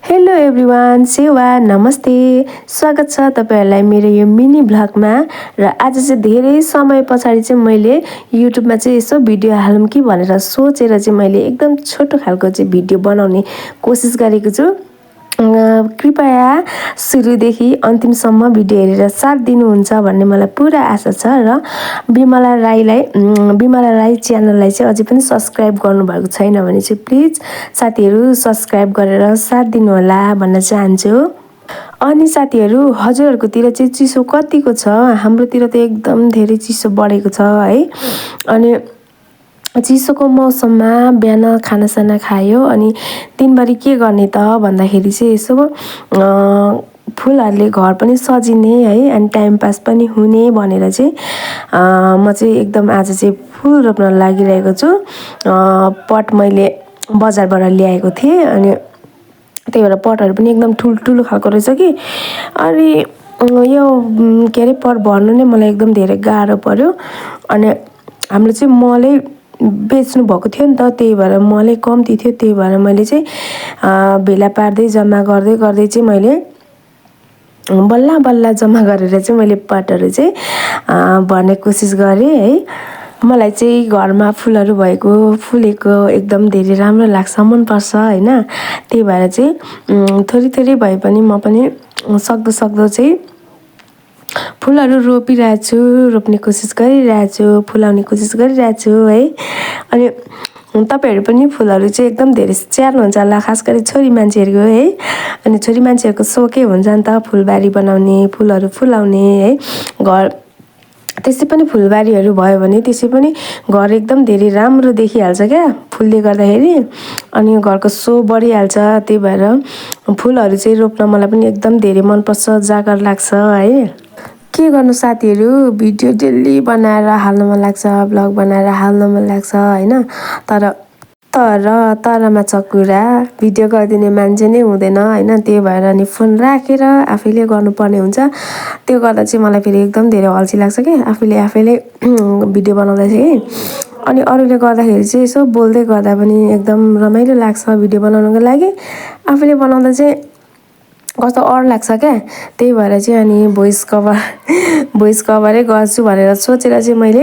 Hello everyone, सेवा नमस्ते। स्वागत छ तपाईँहरूलाई मेरो यो मिनी भ्लगमा। र आज चाहिँ धेरै समय पछाडि चाहिँ मैले युट्युबमा चाहिँ यसो भिडियो हालौँ कि भनेर सोचेर चाहिँ मैले एकदम छोटो खालको चाहिँ भिडियो बनाउने कोसिस गरेको छु। कृपया सुरुदेखि अन्तिमसम्म भिडियो हेरेर साथ दिनुहुन्छ भन्ने मलाई पुरा आशा छ। र बिमला राई च्यानललाई चाहिँ अझै पनि सब्सक्राइब गर्नुभएको छैन भने चाहिँ प्लिज साथीहरू सब्सक्राइब गरेर साथ दिनुहोला भन्न चाहन्छु। अनि साथीहरू, हजुरहरूकोतिर चाहिँ चिसो कतिको छ? हाम्रोतिर त एकदम धेरै चिसो बढेको छ है। अनि चिसोको मौसममा बिहान खानासाना खायो अनि दिनभरि के गर्ने त भन्दाखेरि चाहिँ यसो फुलहरूले घर पनि सजिने है अनि टाइम पास पनि हुने भनेर चाहिँ म चाहिँ एकदम आज चाहिँ फुल रोप्न लागिरहेको छु। पट मैले बजारबाट ल्याएको थिएँ अनि त्यही भएर पटहरू पनि एकदम ठुल्ठुलो खालको रहेछ कि। अनि यो के अरे पट भर्नु नै मलाई एकदम धेरै गाह्रो पर्यो। अनि हाम्रो चाहिँ मलै बेच्नु भएको थियो नि त, त्यही भएर मलै कम्ती थियो। त्यही भएर मैले चाहिँ भेला पार्दै जम्मा गर्दै गर्दै चाहिँ मैले बल्ल बल्ल जम्मा गरेर चाहिँ मैले पटहरू चाहिँ भर्ने कोसिस गरेँ है। मलाई चाहिँ घरमा फुलहरू भएको फुलेको एकदम धेरै राम्रो लाग्छ, मनपर्छ होइन। त्यही भएर चाहिँ थोरै थोरै भए पनि म पनि सक्दो चाहिँ फुलहरू रोपिरहेको छु, रोप्ने कोसिस गरिरहेको छु, फुलाउने कोसिस गरिरहेको छु है। अनि तपाईँहरू पनि फुलहरू चाहिँ एकदम धेरै स्याहार्नुहुन्छ होला, खास गरी छोरी मान्छेहरूको है। अनि छोरी मान्छेहरूको सोखै हुन्छ नि त फुलबारी बनाउने, फुलहरू फुलाउने है। घर त्यसै पनि फुलबारीहरू भयो भने त्यसै पनि घर एकदम धेरै राम्रो देखिहाल्छ क्या फुलले गर्दाखेरि। अनि घरको सो बढिहाल्छ। त्यही भएर फुलहरू चाहिँ रोप्न मलाई पनि एकदम धेरै मनपर्छ, जागर लाग्छ है। के गर्नु साथीहरू, भिडियो डेली बनाएर हाल्न मन लाग्छ, भ्लग बनाएर हाल्न मन लाग्छ होइन। तरमा छ कुरा, भिडियो गरिदिने मान्छे नै हुँदैन होइन। त्यही भएर नि फोन राखेर आफैले गर्नुपर्ने हुन्छ। त्यो गर्दा चाहिँ मलाई फेरि एकदम धेरै अल्छी लाग्छ क्या आफैले भिडियो बनाउँदा चाहिँ। अनि अरूले गर्दाखेरि चाहिँ यसो बोल्दै गर्दा पनि एकदम रमाइलो लाग्छ भिडियो बनाउनुको लागि। आफैले बनाउँदा चाहिँ कस्तो अड लाग्छ क्या। त्यही भएर चाहिँ अनि भोइस कभरै गर्छु भनेर सोचेर चाहिँ मैले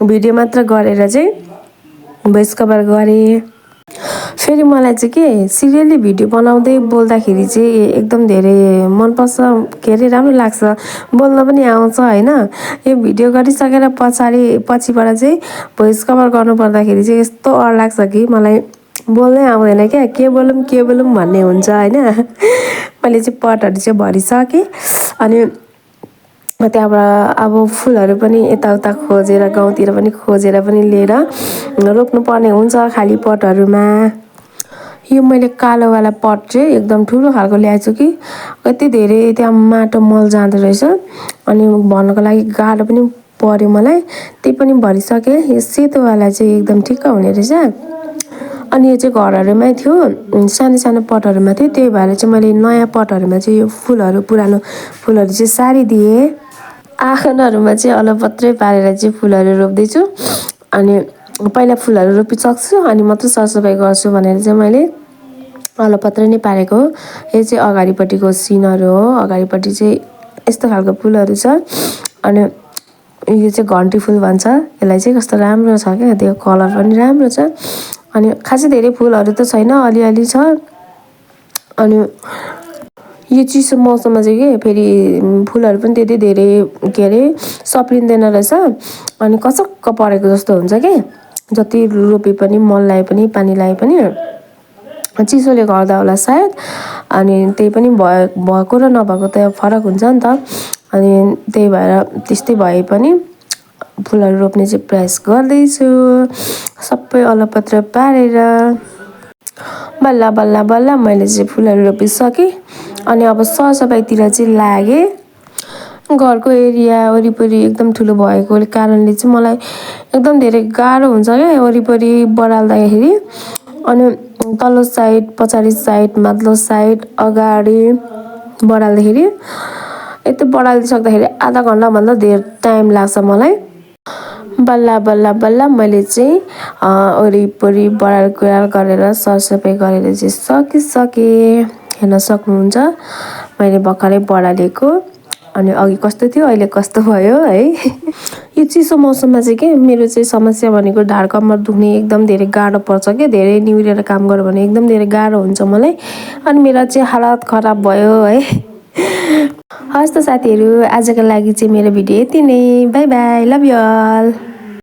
भिडियो मात्र गरेर चाहिँ भोइस कभर गरेँ। फेरि मलाई चाहिँ के सिरियली भिडियो बनाउँदै बोल्दाखेरि चाहिँ एकदम धेरै मनपर्छ, के अरे राम्रो लाग्छ, बोल्न पनि आउँछ होइन। यो भिडियो गरिसकेर पछिबाट चाहिँ भोइस कभर गर्नु पर्दाखेरि चाहिँ यस्तो अड लाग्छ कि मलाई बोल्नै आउँदैन क्या, के बोलौँ भन्ने हुन्छ होइन। मैले चाहिँ पटहरू चाहिँ भरिसकेँ। अनि त्यहाँबाट अब फुलहरू पनि यताउता खोजेर गाउँतिर पनि खोजेर पनि लिएर रोप्नुपर्ने हुन्छ खाली पटहरूमा। यो मैले कालोवाला पट चाहिँ एकदम ठुलो खालको ल्याएको छु कि कति धेरै त्यहाँ माटो मल जाँदो रहेछ। अनि भन्नको लागि गाह्रो पनि पर्यो मलाई, त्यही पनि भरिसकेँ। यो सेतोवाला चाहिँ एकदम ठिक्क हुने रहेछ। अनि यो चाहिँ घरहरूमै थियो, सानो सानो पटहरूमा थियो। त्यही भएर चाहिँ मैले नयाँ पटहरूमा चाहिँ यो पुरानो फुलहरू चाहिँ सारिदिएँ। आँगनहरूमा चाहिँ अलपत्रै पारेर चाहिँ फुलहरू रोप्दैछु। अनि पहिला फुलहरू रोपिसक्छु अनि मात्रै सरसफाइ गर्छु भनेर चाहिँ मैले अलपत्र नै पारेको। यो चाहिँ अगाडिपट्टिको सिनहरू हो। अगाडिपट्टि चाहिँ यस्तो खालको फुलहरू छ। अनि यो चाहिँ घन्टी फुल भन्छ यसलाई चाहिँ, कस्तो राम्रो छ क्या, त्यो कलर पनि राम्रो छ। अनि खासै धेरै फुलहरू त छैन, अलिअलि छ। अनि यो चिसो मौसममा चाहिँ के फेरि फुलहरू पनि त्यति धेरै के अरे सप्रिँदैन रहेछ। अनि कसक्क परेको जस्तो हुन्छ कि जति रोपे पनि, मल लाए पनि, पानी लाए पनि चिसोले गर्दा होला सायद। अनि त्यही पनि भएको र नभएको त फरक हुन्छ नि त। अनि त्यही भएर त्यस्तै भए पनि फुलहरू रोप्ने चाहिँ प्रयास गर्दैछु, सबै अलपत्र पारेर। बल्ल मैले चाहिँ फुलहरू रोपिसकेँ। अनि अब सरसफाइतिर चाहिँ लागेँ। घरको एरिया वरिपरि एकदम ठुलो भएको कारणले चाहिँ मलाई एकदम धेरै गाह्रो हुन्छ क्या वरिपरि बढाल्दाखेरि। अनि तल्लो साइड, पछाडि साइड, माथिल्लो साइड, अगाडि बढाल्दाखेरि यति बढालिसक्दाखेरि आधा घन्टाभन्दा धेरै टाइम लाग्छ मलाई। बल्ल मैले चाहिँ वरिपरि बढाल कुराल गरेर सरसफाइ गरेर चाहिँ सकिसकेँ। हेर्न सक्नुहुन्छ मैले भर्खरै बढालेको अनि अघि कस्तो थियो अहिले कस्तो भयो है यो चिसो मौसममा चाहिँ के मेरो चाहिँ समस्या भनेको ढाड कम्मर दुख्ने एकदम धेरै गाह्रो पर्छ के धेरै निहुरेर काम गर्यो भने एकदम धेरै गाह्रो हुन्छ मलाई अनि मेरो चाहिँ हालत खराब भयो है हस् त साथीहरू आजको लागि चाहिँ मेरो भिडियो यति नै bye bye love you all